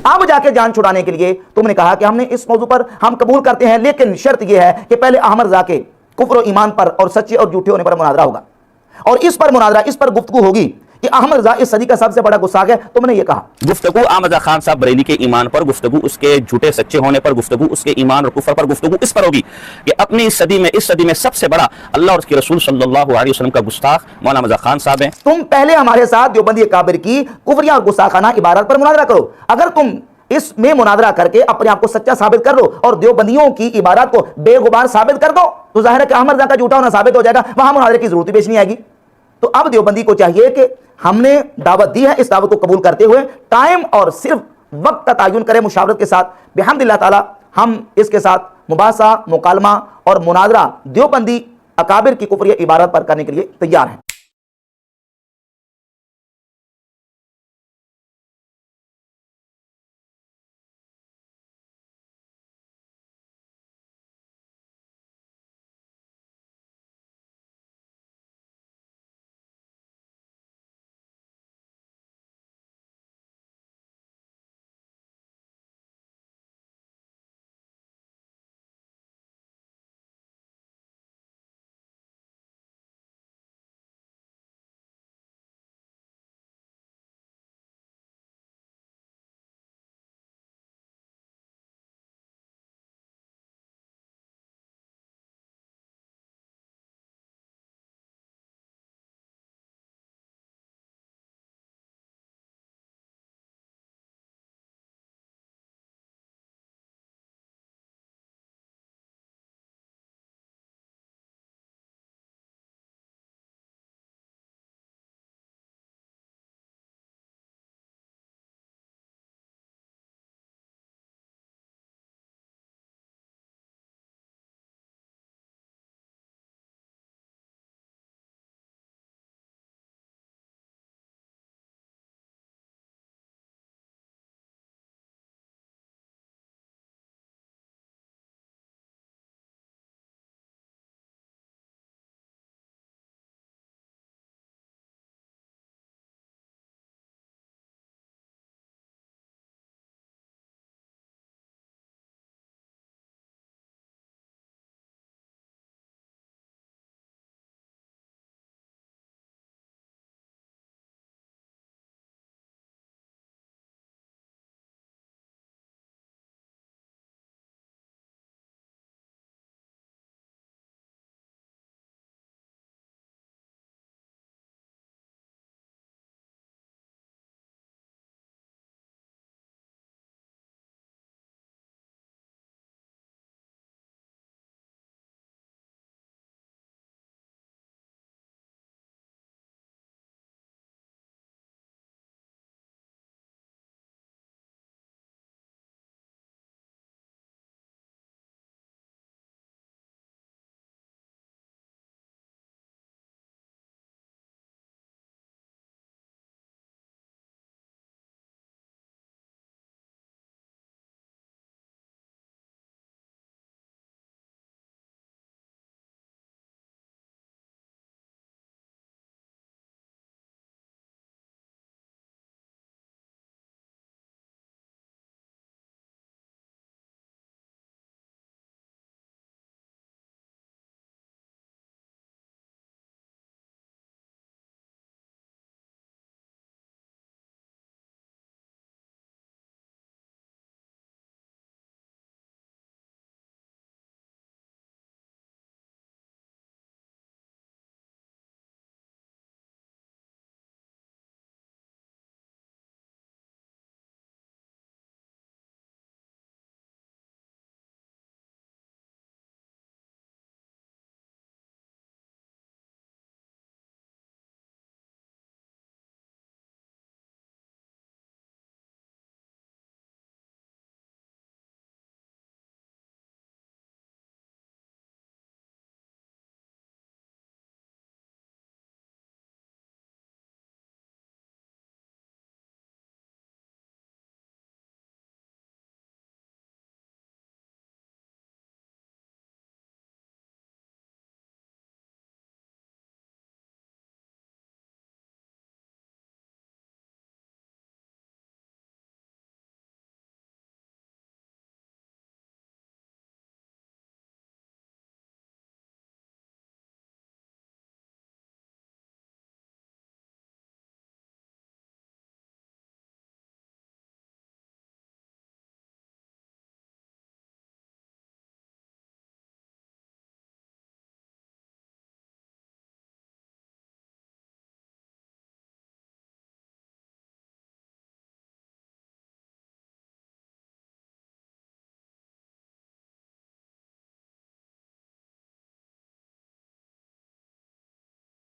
अब जाके जान छुड़ाने के लिए तुमने कहा कि हमने इस मौजू पर हम कबूल करते हैं, लेकिन शर्त यह है कि पहले अहमद रजा के कुफ्र और ईमान पर और सच्चे और झूठे होने पर मुनाजरा होगा, और इस पर मुनाजरा, इस पर गुफ्तगू होगी कि अहमद रजा इस सदी का सबसे बड़ा गुस्ताख है। तुमने ये कहा गुफ्तगू अहमद रजा खान साहब बरेली के ईमान पर, गुफ्तगू उसके झूठे सच्चे होने पर, गुफ्तगू उसके ईमान और कुफर पर, गुफ्तगू इस पर होगी कि अपनी इस सदी में सबसे बड़ा अल्लाह और उसके रसूल सल्लल्लाहु अलैहि वसल्लम का गुस्ताख मौलाना रजा खान साहब हैं। तुम पहले हमारे साथ देवबंदी अकाबिर की कुफरिया और गुस्ताखाना इबारत पर मुनाजरा करो। अगर तुम इसमें मुनाजरा करके अपने आप को सच्चा साबित कर लो और देवबंदियों की इबारत को बेगुबार साबित कर दो, तो जाहिर है कि अहमद रजा का झूठा होना साबित हो जाएगा, वहां मुनाजरे की जरूरत पेश नहीं आएगी। तो अब देवबंदी को चाहिए कि हमने दावत दी है, इस दावत को कबूल करते हुए टाइम और सिर्फ वक्त का तयन करें मुशावरत के साथ। बिहम्दिल्लाह ताला हम इसके साथ मुबासा, मुकालमा और मुनाजरा देवबंदी अकाबिर की कुफरिया इबारत पर करने के लिए तैयार हैं।